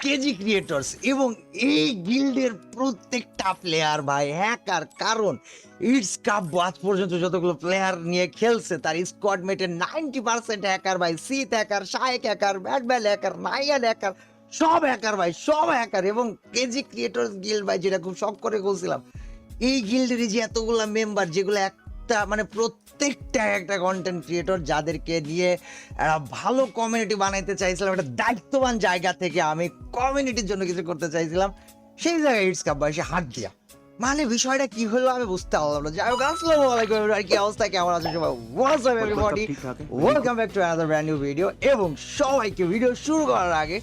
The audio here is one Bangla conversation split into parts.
কেজি ক্রিয়েটর্স এবং এই গিল্ডের প্রত্যেকটা প্লেয়ার ভাই হ্যাকার, কারণ ইটস কাপ আজ পর্যন্ত যতগুলো প্লেয়ার নিয়ে খেলছে তার স্কোয়াড মেটের 90% হ্যাকার ভাই। Sheath hacker, Shayek hacker, Batman hacker, নাইয়ান হ্যাকার, সব হ্যাকার ভাই, সব হ্যাকার। এবং কেজি ক্রিয়েটর্স গিল্ড ভাই, যেটা খুব শখ করে বলছিলাম, এই গিল্ডের যে এতগুলো মেম্বার, যেগুলো একটা মানে প্রত্যেকটা একটা কন্টেন্ট ক্রিয়েটর, যাদেরকে নিয়ে ভালো কমিউনিটি বানাইতে চাইছিলাম, একটা দায়িত্ববান জায়গা থেকে আমি কমিউনিটির জন্য কিছু করতে চাইছিলাম, সেই জায়গায় ইটস কাপ এসে হাত দিয়া। মানে বিষয়টা কি হলো আমি বুঝতে পারলাম না। যাই হোক, আসসালামু আলাইকুম এভরিওয়ান, কি অবস্থা, কেমন আছেন সবাই? What's up everybody, welcome back to another brand new video. এবং সবাইকে ভিডিও শুরু করার আগে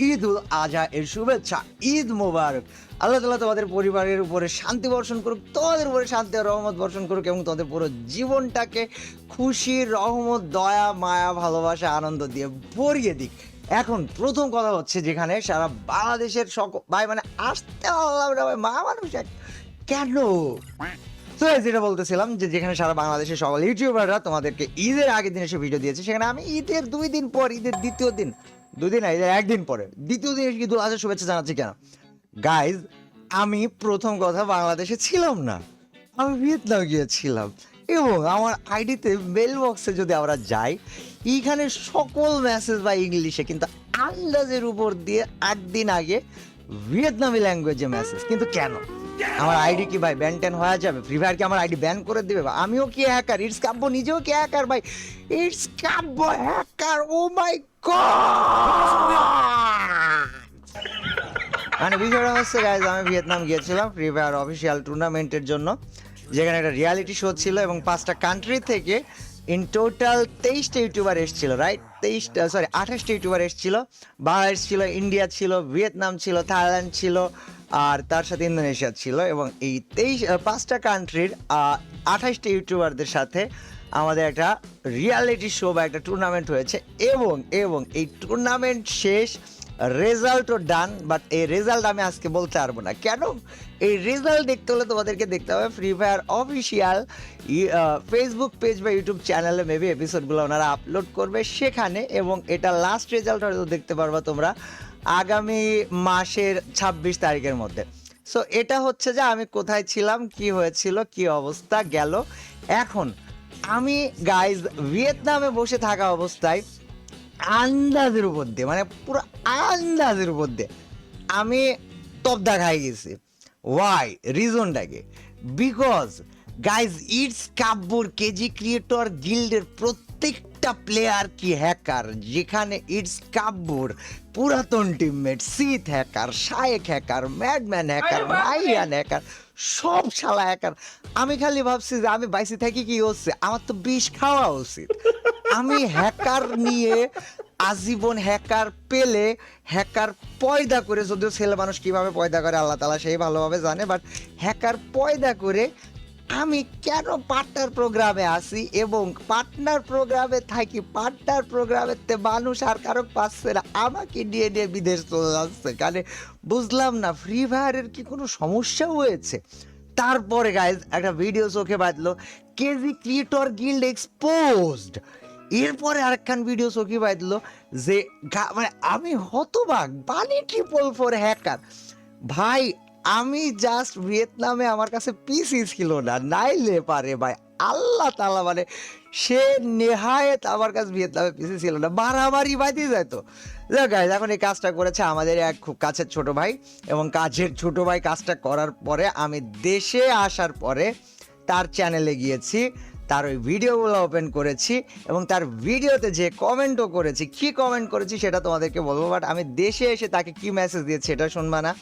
ঈদ উল আজহা এর শুভেচ্ছা, ঈদ মোবারক। আল্লাহ তাআলা তোমাদের পরিবারের উপরে শান্তি বর্ষণ করুক, তোমাদের উপরে শান্তি আর রহমত বর্ষণ করুক, এবং তোমাদের পুরো জীবনটাকে খুশি, রহমত, দয়া, মায়া, ভালোবাসা, আনন্দ দিয়ে ভরিয়ে দিক। এখন প্রথম কথা হচ্ছে, যেখানে সারা বাংলাদেশের সকল ভাই, মানে আসতে পারলাম না ভাই, মা মানুষ কেন? তো যেটা বলতেছিলাম, যে যেখানে সারা বাংলাদেশের সকল ইউটিউবাররা তোমাদেরকে ঈদের আগের দিন এসে ভিডিও দিয়েছে, সেখানে আমি ঈদের 2 দিন পর, ঈদের দ্বিতীয় দিন, 2 দিন না, ঈদের 1 দিন পরে দ্বিতীয় দিন ঈদ উল আজহার শুভেচ্ছা জানাচ্ছি। কেন গাইজ? আমি প্রথম কথা বাংলাদেশে ছিলাম না, আমি ভিয়েতনাম গিয়েছিলাম। এবং আমার আইডিতে মেল বক্সে যদি আমরা যাই, এইখানে সকল মেসেজ বা ইংলিশে, কিন্তু আন্দাজের উপর দিয়ে 8 দিন আগে ভিয়েতনামি ল্যাঙ্গুয়েজে মেসেজ। কিন্তু কেন? আমার আইডি কি ভাই ব্যান ট্যান হয়ে যাবে? ফ্রি ফায়ার কি আমার আইডি ব্যান করে দিবে? আমিও কি হ্যাকার? ইটস কাব্য নিজেও কি হ্যাকার ভাই? It's Kavya hacker, oh my god! মানে বিষয়টা হচ্ছে গাইজ, আমি ভিয়েতনাম গিয়েছিলাম ফ্রি ফায়ার অফিসিয়াল টুর্নামেন্টের জন্য, যেখানে একটা রিয়ালিটি শো ছিল এবং 5টা কান্ট্রি থেকে ইন টোটাল 23টা ইউটিউবার এসেছিল, রাইট? 28টা ইউটিউবার এসেছিল। বাংলাদেশ ছিল, ইন্ডিয়া ছিল, ভিয়েতনাম ছিল, থাইল্যান্ড ছিল, আর তার সাথে ইন্দোনেশিয়া ছিল। এবং এই 5টা কান্ট্রির 28টা ইউটিউবারদের সাথে আমাদের একটা রিয়ালিটি শো বা একটা টুর্নামেন্ট হয়েছে। এবং এবং এই টুর্নামেন্ট শেষ, রেজাল্টও ডান, বাট এই রেজাল্ট আমি আজকে বলতে পারবো না। কেন? এই রেজাল্ট দেখতে হলে তোমাদেরকে দেখতে হবে free fire official Facebook page বা ইউটিউব চ্যানেলে, মেবি এপিসোডগুলো ওনারা আপলোড করবে সেখানে। এবং এটা লাস্ট রেজাল্ট হয়তো দেখতে পারবা তোমরা আগামী মাসের 26 তারিখের মধ্যে। সো এটা হচ্ছে যে আমি কোথায় ছিলাম, কি হয়েছিল, কি অবস্থা গেল। এখন আমি গাইজ ভিয়েতনামে বসে থাকা অবস্থায় আন্দাজের উপর দিয়ে, মানে পুরো আন্দাজের উপর দিয়ে আমি তবদা খাই গেছি। ওয়াই? রিজনটাকে, বিকজ গাইজ ইটস কাব্যর কেজি ক্রিয়েটর গিল্ডের প্রত্যেকটা প্লেয়ার কি হ্যাকার, যেখানে ইটস কাব্যর পুরাতন teammate Sith hacker, Shayek hacker, Madman hacker, নাইয়ান হ্যাকার, সব শালা হ্যাকার। আমি খালি ভাবছি যে আমি বাইসে থাকি কি হচ্ছে, আমার তো বিষ খাওয়া উচিত। আমি হ্যাকার নিয়ে আজীবন হ্যাকার পেলে, হ্যাকার পয়দা করে, যদিও ছেলে মানুষ কিভাবে পয়দা করে আল্লাহ তাআলা সেই ভালোভাবে জানে, বাট হ্যাকার পয়দা করে আমি কেন পার্টনার প্রোগ্রামে আসি, এবং পার্টনার প্রোগ্রামে থাকি, পার্টনার প্রোগ্রামেতে মানুষ আর কারো পাচ্ছে না, আমাকে নিয়ে নিয়ে বিদেশ চলে যাচ্ছে। কারণ বুঝলাম না ফ্রি ফায়ারের কি কোনো সমস্যা হয়েছে। তারপরে গাইজ একটা ভিডিও চোখে বাঁধলো, কেজি ক্রিয়েটর গিল্ড এক্সপোজড। এরপরে আরেকখান ভিডিও চোখে বাঁধলো যে মানে আমি হতবাক, বানি 444 হ্যাকার। ভাই আমি জাস্ট ভিয়েতনামে আমার কাছে পিসি ছিল না, নাইলে পারে ভাই আল্লাহ তাআলা, মানে সে নেহায়েত আমার কাছে ভিয়েতনামে পিসি ছিল না, বাড়াবাড়ি বাঁধি যায়। তো গাইজ এখন এই কাজটা করেছে আমাদের এক খুব কাছের ছোট ভাই, এবং কাজের ছোট ভাই কাজটা করার পরে আমি দেশে আসার পরে তার চ্যানেলে গিয়েছি, তার ওই ভিডিওগুলো ওপেন করেছি, এবং তার ভিডিওতে যে কমেন্টও করেছি, কী কমেন্ট করেছি সেটা তোমাদেরকে বলবো। বাট আমি দেশে এসে তাকে কি মেসেজ দিয়েছি এটা শুনবা না,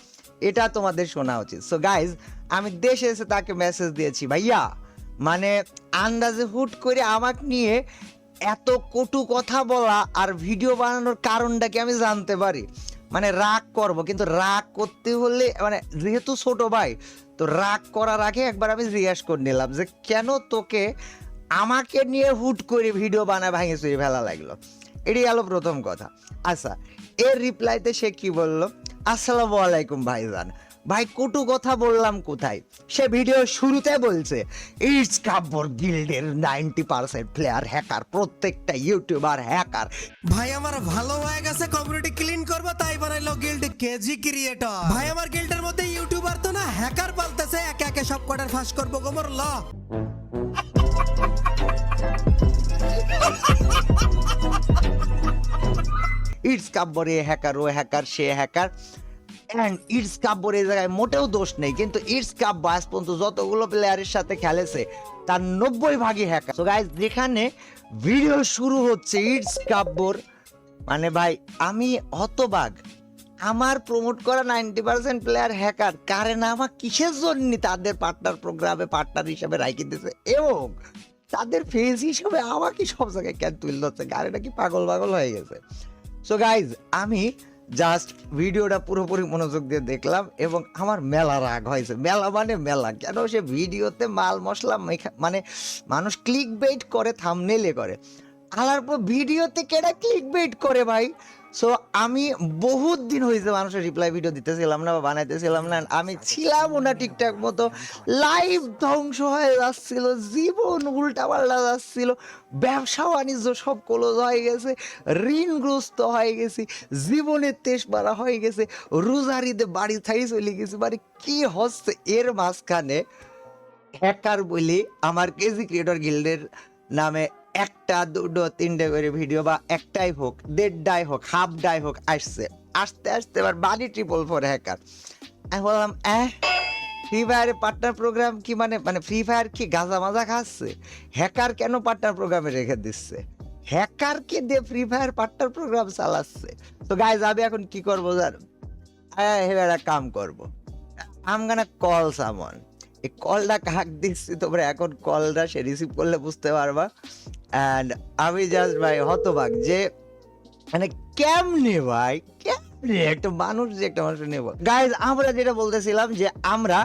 এটা তোমাদের শোনা উচিত। সো গাইজ আমি দেশে এসে তাকে মেসেজ দিয়েছি, ভাইয়া মানে আন্দাজে হুট করে আমাকে নিয়ে এত কটু কথা বলা আর ভিডিও বানানোর কারণটা কি আমি জানতে পারি? মানে রাগ করব, কিন্তু রাগ করতে হলে মানে যেহেতু ছোট ভাই, তো রাগ করার আগে একবার আমি জিজ্ঞাসা করে নিলাম যে কেন তোকে আমাকে নিয়ে হুট করে ভিডিও বানা ভাঙে চুরি ফেলা লাগলো। এটি গেল প্রথম কথা। আচ্ছা, এর রিপ্লাইতে সে কি বলল, আসসালামু আলাইকুম ভাইজান, ভাই কটু কথা বললাম কোথায়? সে ভিডিও শুরুতে বলছে ইটস কাব্বর গিল্ডের 90% প্লেয়ার হ্যাকার, প্রত্যেকটা ইউটিউবার হ্যাকার। ভাই আমার ভালো হয়ে গেছে, কমিউনিটি ক্লিন করবো তাই বানাইলো গিল্ড কেজি ক্রিয়েটর। ভাই আমার গিল্ডের মধ্যে ইউটিউবার তো না হ্যাকার পালতেছে, একে একে সব কটার ফাঁস করবো গোমর ল। ইটস কাব্বর এ হ্যাকার, ও হ্যাকার, সে হ্যাকার। অ্যান্ড ইটস কাব্বর এই জায়গায় মোটেও দোষ নেই, কিন্তু ইটস কাব্য আজ পর্যন্ত যতগুলো প্লেয়ারের সাথে খেলেছে তার 90 ভাগই হ্যাকার। তো গাইস, যেখানে ভিডিও শুরু হচ্ছে ইটস কাব্বর, মানে ভাই আমি হতবাক। আমার প্রমোট করা 90% প্লেয়ার হ্যাকার, কারণ আমার কিসের জন্য তাদের পার্টনার প্রোগ্রামে পার্টনার হিসেবে রাখি দিতেছে এবং তাদের ফেস হিসেবে আমাকে সব জায়গায় কেন তুলে হচ্ছে? গাড়িটা কি পাগল পাগল হয়ে গেছে? সো গাইজ, আমি জাস্ট ভিডিওটা পুরোপুরি মনোযোগ দিয়ে দেখলাম এবং আমার মেলা রাগ হয়েছে। মেলা মানে মেলা, কেন সে ভিডিওতে মাল মশলা মানে মানুষ ক্লিক বেইট করে, থাম্বনেইলে করে, আলার পর ভিডিওতে কেডা ক্লিক বেইট করে ভাই? সো আমি বহুত দিন হয়েছে মানুষের রিপ্লাই ভিডিও দিতেছিলাম না বা বানাইতেছিলাম না, আমি ছিলাম না ঠিকঠাক মতো। লাইভ ধ্বংস হয়ে যাচ্ছিল, জীবন উল্টাপাল্টা যাচ্ছিল, ব্যবসা বাণিজ্য সব ক্লোজ হয়ে গেছে, ঋণগ্রস্ত হয়ে গেছি, জীবনের তেজ মারা হয়ে গেছে, রোজারিতে বাড়ি থাই চলে গেছি। মানে কি হচ্ছে এর মাঝখানে হ্যাকার বলি আমার কেজি ক্রিয়েটর গিল্ডের নামে একটা দুটো তিনটে করে ভিডিও, বা একটাই হোক, দেড়টাই হোক, হাফ ডাই হোক, আসছে। আস্তে আস্তে এবার বাড়ি 444 হ্যাকার। আমি বললাম ফ্রি ফায়ারের পার্টনার প্রোগ্রাম কি, মানে ফ্রি ফায়ার কি গাঁজা মাজা খাচ্ছে? হ্যাকার কেন পার্টনার প্রোগ্রামে রেখে দিচ্ছে? হ্যাকারকে দিয়ে ফ্রি ফায়ার পার্টনার প্রোগ্রাম চালাচ্ছে। তো গাইজ, আমি এখন কি করবো জানো? এবার এক কাম করবো, আম গানা কল সামন। এই কলটা কাক দিচ্ছি তোমরা এখন কলটা সে রিসিভ করলে বুঝতে পারবা। অ্যান্ড আমি জাস্ট ভাই হতবাক যে মানে কেমনে ভাই, কেমনে একটা মানুষ যে একটা মানুষ নেব। গাইজ, আমরা যেটা বলতেছিলাম যে আমরা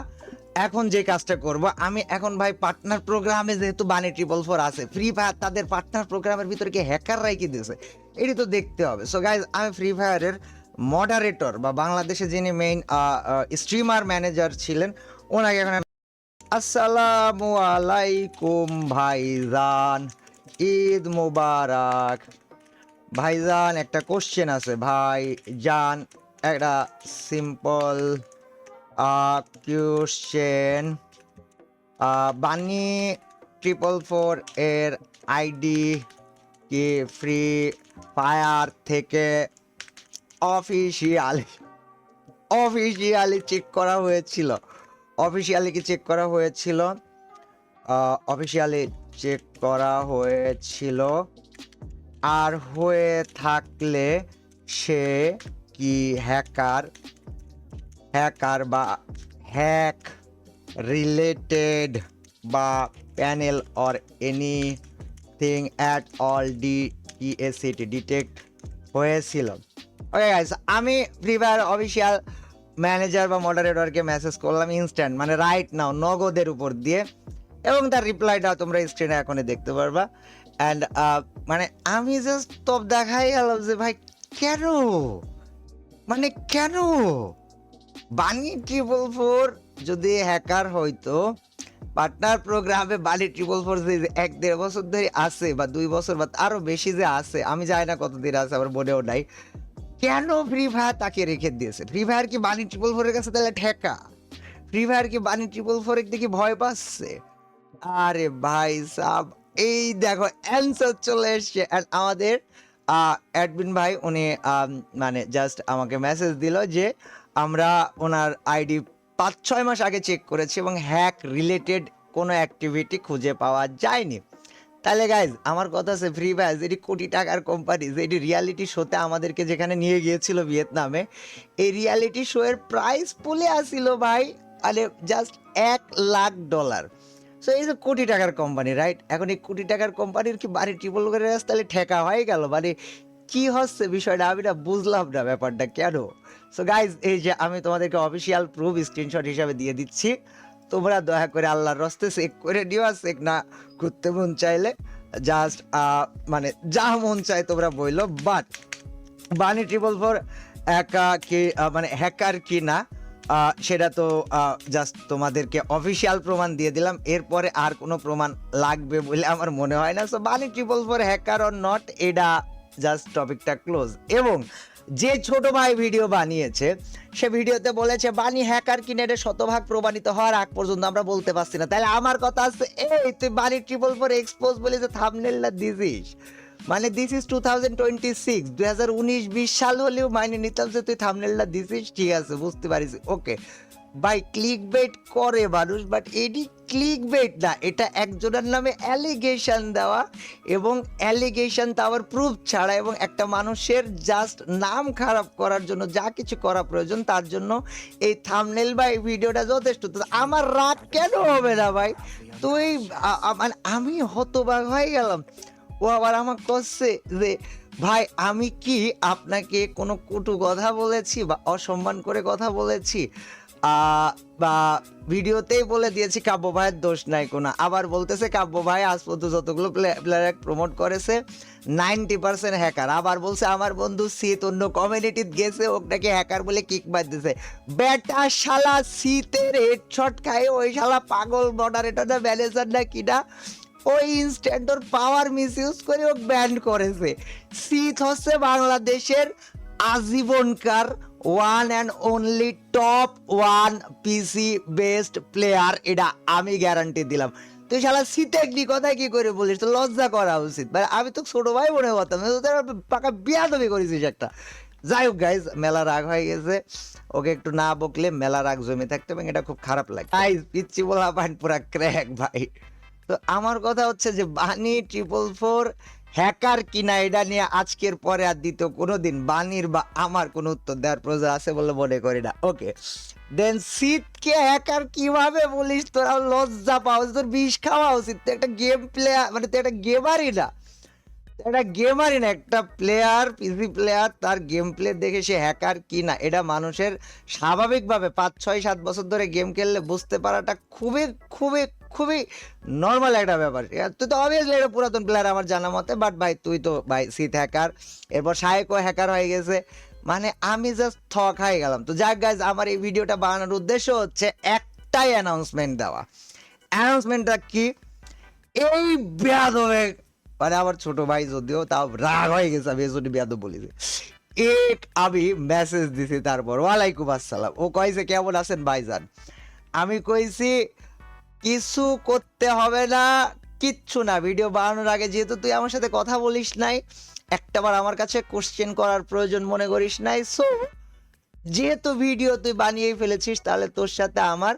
এখন যে কাজটা করব, আমি এখন ভাই পার্টনার প্রোগ্রামে যেহেতু বানি 444 আছে, ফ্রি ফায়ার তাদের পার্টনার প্রোগ্রামের ভিতরে কি হ্যাকাররাই কি দিয়েছে এটি তো দেখতে হবে। সো গাইজ, আমি ফ্রি ফায়ারের মডারেটর বা বাংলাদেশে যিনি মেইন স্ট্রিমার ম্যানেজার ছিলেন, ওনাকে এখন আসসালামু আলাইকুম ভাইজান, ঈদ মুবারক। ভাইজান একটা কোশ্চেন আছে ভাইজান, একটা সিম্পল কোশ্চেন। বানি 444 এর আইডি কি ফ্রি ফায়ার থেকে অফিসিয়ালি চেক করা হয়েছিল? অফিসিয়ালি কি চেক করা হয়েছিল? অফিসিয়ালি চেক করা হয়েছিল। আর হয়ে থাকলে সে কি হ্যাকার বা হ্যাক রিলেটেড বা panel or anything at all ডিএসিটি ডিটেক্ট হয়েছিল? ওকে গাইস, আমি ফ্রি ফায়ার অফিসিয়াল ম্যানেজার বা মডারেটরকে মেসেজ করলাম ইনস্ট্যান্ট, মানে রাইট নাও, নগদের উপর দিয়ে, এবং তার রিপ্লাইটা তোমরা স্ক্রিনে এখনই দেখতে পারবা। অ্যান্ড মানে আমি জাস্ট টপ দেখাই গেলাম যে ভাই কেন, মানে কেন বানি 444 যদি হ্যাকার হইতো, পার্টনার প্রোগ্রামে বানি 444 যে 1-1.5 বছর ধরে আছে বা 2 বছর বা আরো বেশি যে আছে, আমি জানি না কতদিন আছে, আমার মনেও নাই, কেন ফ্রি ফায়ার তাকে রেখে দিয়েছে? ফ্রি ফায়ার কি বানি 444 এর কাছে তাহলে ঠেকা? ফ্রি ফায়ার কি বানি 444 এর দিকে ভয় পাচ্ছে? আরে ভাই সাব, এই দেখো অ্যান্সার চলে এসছে। আমাদের অ্যাডমিন ভাই উনি মানে জাস্ট আমাকে মেসেজ দিল যে আমরা ওনার আইডি 5-6 মাস আগে চেক করেছি এবং হ্যাক রিলেটেড কোনো অ্যাক্টিভিটি খুঁজে পাওয়া যায়নি। তাহলে গাইজ, আমার কথা আছে, ফ্রি ফায়ার যেটি কোটি টাকার কোম্পানি, যেটি রিয়ালিটি শোতে আমাদেরকে যেখানে নিয়ে গিয়েছিল ভিয়েতনামে, এই রিয়ালিটি শো এর প্রাইস পুলে আসিল ভাই মানে জাস্ট $1,00,000। সো এই যে কোটি টাকার কোম্পানি, রাইট? এখন এই কোটি টাকার কোম্পানির কি বাড়ি 444 তাহলে ঠেকা হয়ে গেল? মানে কি হচ্ছে বিষয়টা, আমি না বুঝলাম না ব্যাপারটা কেন। সো গাইজ, এই যে আমি তোমাদেরকে অফিসিয়াল প্রুফ স্ক্রিনশট হিসাবে দিয়ে দিচ্ছি, তোমরা দয়া করে আল্লাহর রস্তে চেক করে নিও। আর চেক না করতে মন চাইলে জাস্ট মানে যা মন চায় তোমরা বইলো। বাট বানি 444 একা কি মানে হ্যাকার কি না, সেটা তো জাস্ট তোমাদেরকে অফিসিয়াল প্রমাণ দিয়ে দিলাম, এরপরে আর কোনো প্রমাণ লাগবে বলে আমার মনে হয় না। সো বানি 444 হ্যাকার অর নট, এটা জাস্ট টপিকটা ক্লোজ। এবং যে ছোট ভাই ভিডিও বানিয়েছে সে ভিডিওতে বলেছে বানি হ্যাকার কিনে এটা শতভাগ প্রমাণিত হওয়ার আগ পর্যন্ত আমরা বলতে পারছি না। তাহলে আমার কথা আছে, এই তুই বানি 444 এক্সপোজ বলে যে থাম্বনেলটা দিছিস, মানে দিস ইজ 2026, 2019-20 সাল হলেও মাইনে নিতাম যে তুই থাম্বনেলটা দিছিস, ঠিক আছে বুঝতে পারিস, ওকে ভাই। ক্লিক বেট করে মানুষ, বাট এটি ক্লিক বেট না, এটা একজনের নামে অ্যালিগেশন দেওয়া, এবং অ্যালিগেশন তো আবার প্রুফ ছাড়া, এবং একটা মানুষের জাস্ট নাম খারাপ করার জন্য যা কিছু করা প্রয়োজন তার জন্য এই থাম্বনেল বা এই ভিডিওটা যথেষ্ট। তো আমার রাগ কেন হবে না ভাই? তুই মানে আমি হতবাক হয়ে গেলাম। ও আবার আমাকে করছে যে ভাই আমি কি আপনাকে কোনো কটু কথা বলেছি বা অসম্মান করে কথা বলেছি, বা ভিডিওতেই বলে দিয়েছি কাব্য ভাইয়ের দোষ নাই কোনো। আবার বলতেছে কাব্য ভাই আজ পর্যন্ত যতগুলো প্লেয়ার প্রমোট করেছে 90% হ্যাকার। আবার বলছে আমার বন্ধু শীত অন্য কমিউনিটিত গেছে, ওটাকে হ্যাকার বলে কিক মার দিছে। বেটা শালা শীতের হেডশট খায় ওই শালা পাগল মডারেটর না ম্যানেজার না কিনা, ওই ইনস্ট্যান্ট ওর পাওয়ার মিসইউজ করে ও ব্যান্ড করেছে। শীত হচ্ছে বাংলাদেশের আজীবনকার one and only top 1 PC best player, এটা আমি গ্যারান্টি দিলাম। তুই শালা শীতে কথা কি করে বলিস? তো লজ্জা করা উচিত। মানে আমি তো ছোট ভাই মনে করতাম, পাকা বিয়াদবি করেছিস একটা। যাই হোক গাইজ, মেলা রাগ হয়ে গেছে, ওকে একটু না বকলে মেলা রাগ জমে থাকতে, এবং এটা খুব খারাপ লাগে। গাইজ পিচ্ছি বলা পান পুরা ক্র্যাক ভাই। তো আমার কথা হচ্ছে যে বানি 444 হ্যাকার কিনা এটা নিয়ে আজকের পরে আর দ্বিতীয় কোনোদিন বানির বা আমার কোনো উত্তর দেওয়ার প্রয়োজন আছে বলে মনে করি না। ওকে দেন শীতকে হ্যাকার কিভাবে বলিস? তোরা লজ্জা পাওয়া, তোর বিষ খাওয়া উচিত। তুই একটা গেম প্লেয়ার, মানে তুই একটা গেমারই না, একটা প্লেয়ার, পিসি প্লেয়ার, তার গেম প্লে দেখে সে হ্যাকার কি না এটা মানুষের স্বাভাবিকভাবে 5-6-7 বছর ধরে গেম খেললে বুঝতে পারাটা খুবই খুবই খুবই নর্মাল একটা ব্যাপার। তুই তো অবভিয়াসলি একটা পুরাতন প্লেয়ার আমার জানা মতে, বাট ভাই তুই তো ভাই শীত হ্যাকার, এরপর শায়েকও হ্যাকার হয়ে গেছে, মানে আমি জাস্ট থক হয়ে গেলাম। তো যাক গাইজ, আমার এই ভিডিওটা বানানোর উদ্দেশ্য হচ্ছে একটাই অ্যানাউন্সমেন্ট দেওয়া। অ্যানাউন্সমেন্টটা কি? এই বেয়াদবে, মানে আমার ছোট ভাই যদিও তাও রাগ হয়ে গেছে আমি এজন্য বেয়াদব বলেছি, আমি মেসেজ দিছি, তারপর ওয়ালাইকুম আসসালাম, ও কইছে কেমন আছেন ভাইজান। আমি কইছি কিছু করতে হবে না, কিচ্ছু না, ভিডিও বানানোর আগে যেহেতু তুই আমার সাথে কথা বলিস নাই, একটাবার আমার কাছে কোশ্চেন করার প্রয়োজন মনে করিস নাই, সো যেহেতু ভিডিও তুই বানিয়েই ফেলেছিস তাহলে তোর সাথে আমার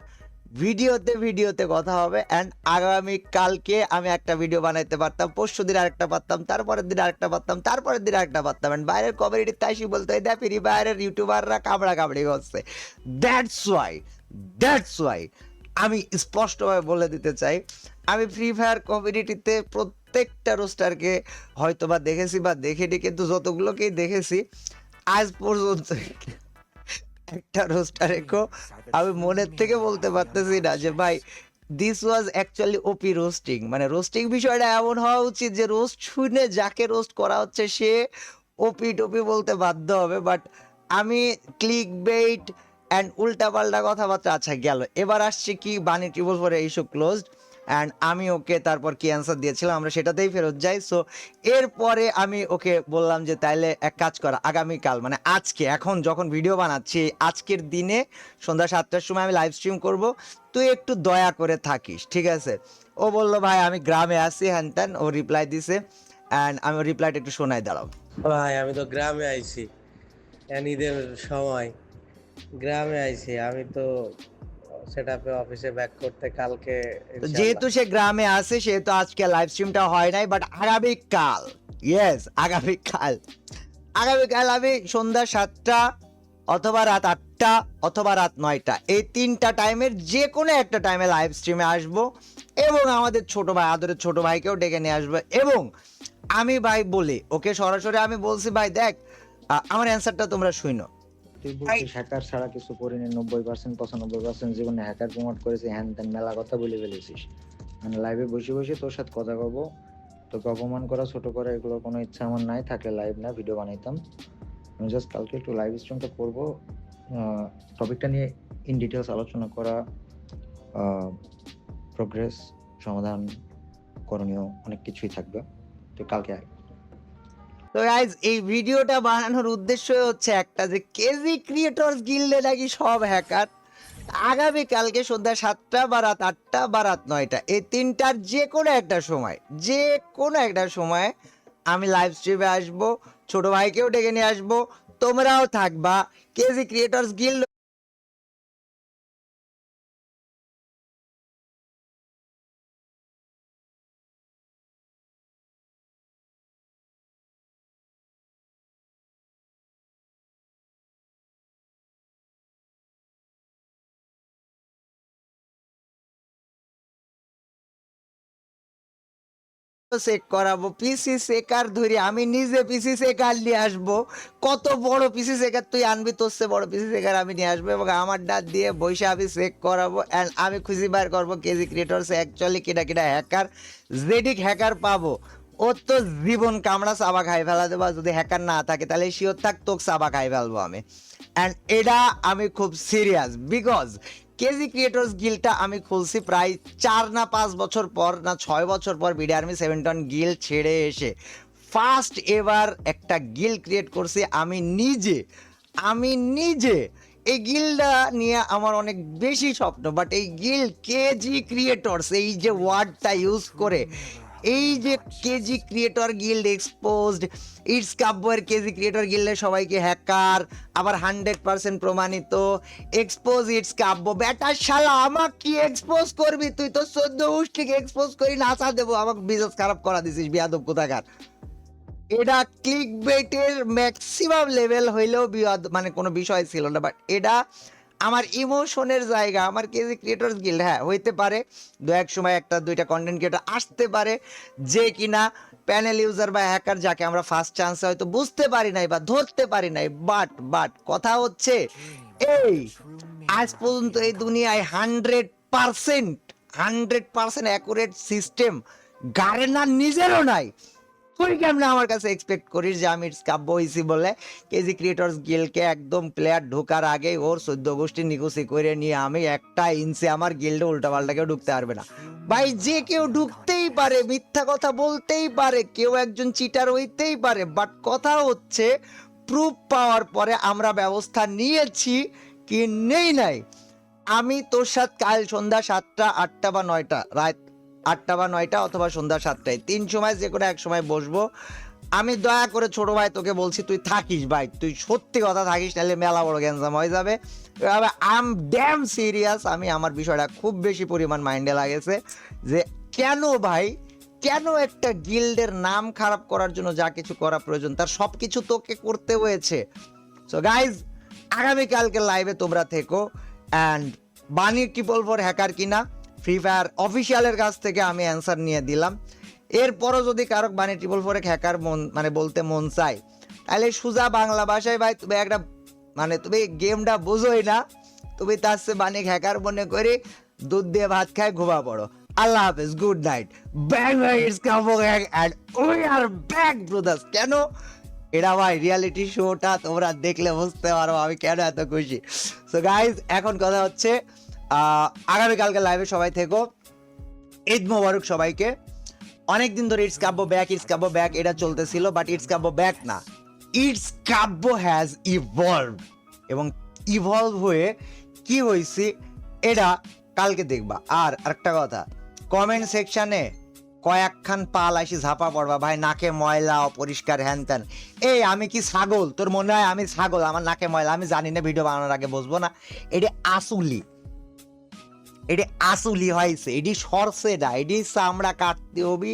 ভিডিওতে কথা হবে। অ্যান্ড আগামী কালকে আমি একটা ভিডিও বানাইতে পারতাম, পরশু দিন আরেকটা পারতাম, তারপরের দিন আরেকটা পারতাম, তারপরের দিন আরেকটা পারতাম। অ্যান্ড বাইরের কমিউনিটির তাইসি বলতে হয় দেখ ফ্রি ফায়ারের ইউটিউবাররা কামড়া কামড়ি করছে। দ্যাটস ওয়াই আমি স্পষ্টভাবে বলে দিতে চাই, আমি ফ্রি ফায়ার কমিউনিটিতে প্রত্যেকটা রোস্টারকে হয়তো বা দেখেছি বা দেখিনি, কিন্তু যতগুলোকেই দেখেছি আজ পর্যন্ত একটা রোস্টারেকেও আমি মনের থেকে বলতে পারতেছি না যে ভাই this was actually OP roasting. মানে রোস্টিং বিষয়টা এমন হওয়া উচিত যে রোস্ট শুনে যাকে রোস্ট করা হচ্ছে সে ওপি টপি বলতে বাধ্য হবে, বাট আমি ক্লিক বেইট অ্যান্ড উল্টাপাল্টা কথাবার্তা, আচ্ছা গেল। এবার আসছে কি বানি 444 ইস্যু ক্লোজড, অ্যান্ড আমি ওকে তারপর কি অ্যান্সার দিয়েছিলাম আমরা সেটাতেই ফেরত যাই। সো এরপরে আমি ওকে বললাম যে তাইলে এক কাজ কর, আগামীকাল মানে আজকে, এখন যখন ভিডিও বানাচ্ছি আজকের দিনে সন্ধ্যা 7টার সময় আমি লাইভ স্ট্রিম করব, তুই একটু দয়া করে থাকিস, ঠিক আছে? ও বললো ভাই আমি গ্রামে আছি হ্যান ত্যান, ও রিপ্লাই দিছে, অ্যান্ড আমি রিপ্লাইটা একটু শোনাই দাঁড়াও। ভাই আমি তো গ্রামে আইছি, ঈদের সময় গ্রামে আইছি। আমি তো সেটআপে অফিসে ব্যাক করতে কালকে তো যেহেতু সে গ্রামে আছে সেহেতু আজকে লাইভ স্ট্রিমটা হয় নাই, বাট আগামীকাল, ইয়েস আগামীকাল আমি সন্ধ্যা 7টা অথবা রাত 8টা অথবা রাত 9টা, এই 3টা টাইমের যে কোনো একটা টাইমে লাইভ স্ট্রিমে আসবো, এবং আমাদের ছোট ভাই, আদরের ছোট ভাইকেও ডেকে নিয়ে আসবো। এবং আমি ভাই বলি ওকে সরাসরি, আমি বলছি ভাই দেখ আমার অ্যান্সারটা তোমরা শুনো। তুই বলছিস হ্যাকার ছাড়া কিছু করিনি, 90% 95% জীবনে হ্যাকার প্রমোট করেছে, হ্যান ত্যান মেলা কথা বলে ফেলেছিস। মানে লাইভে বসে বসে তোর সাথে কথা কব, তোকে অপমান করা, ছোট করা, এগুলো কোনো ইচ্ছা আমার নাই। থাকলে লাইভ না ভিডিও বানাইতাম। আমি জাস্ট কালকে একটু লাইভ স্ট্রিমটা করবো, টপিকটা নিয়ে ইন ডিটেলস আলোচনা করা, প্রোগ্রেস, সমাধান, করণীয় অনেক কিছুই থাকবে। তো কালকে তো গাইজ এই ভিডিওটা বানানোর উদ্দেশ্য হচ্ছে একটা, যে কেজি ক্রিয়েটরস গিল্ডে নাকি সব হ্যাকার। আগামীকালকে সন্ধ্যা 7টা বা রাত 8টা বা রাত 9টা, এই তিনটার যে কোনো একটা সময় আমি লাইভ স্ট্রিমে আসবো, ছোট ভাইকেও ডেকে নিয়ে আসবো, তোমরাও থাকবা। কেজি ক্রিয়েটরস গিল্ড চেক করাবো, পিসি সেকার ধরে আমি নিজে পিসি সেকার নিয়ে আসবো। কত বড় পিসি সেকার তুই আনবি, তোর সে বড় পিসি সেকার আমি নিয়ে আসবো এবং আমার ডাক দিয়ে বৈশা আমি চেক করাবো। অ্যান্ড আমি খুঁজে বার করবো কেজি ক্রিয়েটরস অ্যাকচুয়ালি কিনা কিনা হ্যাকার। যেদিক হ্যাকার পাবো ওর তো জীবন কামড়া চাবা খাই ফেলা দেবো। যদি হ্যাকার না থাকে তাহলে শিওর থাক তোকে চাবা খাই ফেলবো আমি। অ্যান্ড এটা আমি খুব সিরিয়াস, বিকজ কেজি ক্রিয়েটরস গিল্ডটা আমি খুলছি প্রায় 4 না 5 বছর পর না 6 বছর পর বিডি আর্মি 7 গিল্ড ছেড়ে এসে ফার্স্ট এবার একটা গিল্ড ক্রিয়েট করছি আমি নিজে। এই গিল্ডটা নিয়ে আমার অনেক বেশি স্বপ্ন, বাট এই গিল্ড কেজি ক্রিয়েটরস এই যে ওয়ার্ডটা ইউজ করে, এই যে KG creator guild exposed, it's কাব্যের কেজি ক্রিয়েটর গিল্ডে সবাইকে হ্যাকার, আবার 100% প্রমাণিত এক্সপোজ ইটস কাব্য। বেটা শালা আমাকে কি এক্সপোজ করবি তুই? তো 14 উষ্টিকে এক্সপোজ করি নাচা দেবো, আমাকে বিজনেস খারাপ করা দিছিস বিয়াদব কোথাকার। এটা ক্লিক বেটের ম্যাক্সিমাম লেভেল হইলেও মানে কোনো বিষয় ছিল না, বাট এটা আমার ইমোশনের জায়গা। আমার কেজি ক্রিয়েটরস গিল্ড হ্যাঁ হইতে পারে দু এক সময় একটা দুইটা কন্টেন্ট ক্রিয়েটর আসতে পারে যে কিনা প্যানেল ইউজার বা হ্যাকার, যাকে আমরা ফার্স্ট চান্সে হয়তো বুঝতে পারি নাই বা ধরতে পারি নাই। বাট কথা হচ্ছে এই আজ পর্যন্ত এই দুনিয়ায় 100% অ্যাকুরেট সিস্টেম গার্নার নিজেরও নাই। তুই কেমনে আমার কাছে এক্সপেক্ট করিস যে আমি কাব্য হইছি বলে কেজি ক্রিয়েটরস গিল্ডকে একদম প্লেয়ার ঢোকার আগে ওর 14 গোষ্ঠী নিকুচি করে নিয়ে আমি একটা ইঞ্চি আমার গিল্ডে উল্টাপাল্টা কেউ ঢুকতে পারবে না ভাই। যে কেউ ঢুকতেই পারে, মিথ্যা কথা বলতেই পারে, কেউ একজন চিটার হইতেই পারে, বাট কথা হচ্ছে প্রুফ পাওয়ার পরে আমরা ব্যবস্থা নিয়েছি কি নেই নাই। আমি তোর সাথে কাল সন্ধ্যা 7টা 8টা বা 9টা, রাত 8টা বা 9টা অথবা সন্ধ্যা 7টায়, 3 সময় যে কোনো এক সময় বসবো। আমি দয়া করে ছোট ভাই তোকে বলছি তুই থাকিস ভাই, তুই সত্যি কথা থাকিস, নাহলে মেলা বড় গ্যাঞ্জাম হয়ে যাবে। I am damn serious. আমি আমার বিষয়টা খুব বেশি পরিমাণ মাইন্ডে লাগেছে যে কেন একটা গিল্ডের নাম খারাপ করার জন্য যা কিছু করা প্রয়োজন তার সব কিছু তোকে করতে হয়েছে। সো গাইজ আগামীকালকে লাইভে তোমরা থেকো। অ্যান্ড বানি 444 হ্যাকার কিনা ফ্রি ফায়ার অফিসিয়ালের কাছ থেকে আমি অ্যান্সার নিয়ে দিলাম। এরপরও যদি কারো বানি 444 হ্যাকার মানে বলতে মন চাই, তাহলে সুজা বাংলা ভাষায় ভাই তুমি একটা তুমি গেমটা বোঝোই না, তুমি তার সে বানি হ্যাকার মনে করে দুধ দিয়ে ভাত খায় ঘুমা পড়ো। আল্লাহ হাফেজ, good night. Bang bang it's কামো gang and we are back brothers. কেন এটা ভাই রিয়ালিটি শোটা তোমরা দেখলে বুঝতে পারো আমি কেন এত খুশি। সো গাইজ এখন কথা হচ্ছে আগামীকালকে লাইভে সবাই থেকো। ঈদ মোবারক সবাইকে। অনেকদিন ধরে ইটস কাব্য ব্যাক এটা চলতেছিল, বাট ইটস কাব্য ব্যাক না, ইটস কাব্য হ্যাজ ইভলভ। এবং ইভলভ হয়ে কি হয়েছে এটা কালকে দেখবা। আর একটা কথা, কমেন্ট সেকশনে কয়েকখান পাল আসি ঝাপা পড়বা ভাই, নাকে ময়লা অপরিষ্কার হ্যান ত্যান। এই আমি কি ছাগল? তোর মনে হয় আমি ছাগল আমার নাকে ময়লা? আমি জানি না, ভিডিও বানানোর আগে বসবো না। এটা আসুলি হয়েছে, এটি সরছে না, এটি চামড়া কাটতে হবে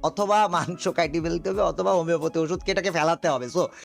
অথবা মাংস কাটি ফেলতে হবে অথবা হোমিওপ্যাথি ওষুধ কেটাকে ফেলাতে হবে। সো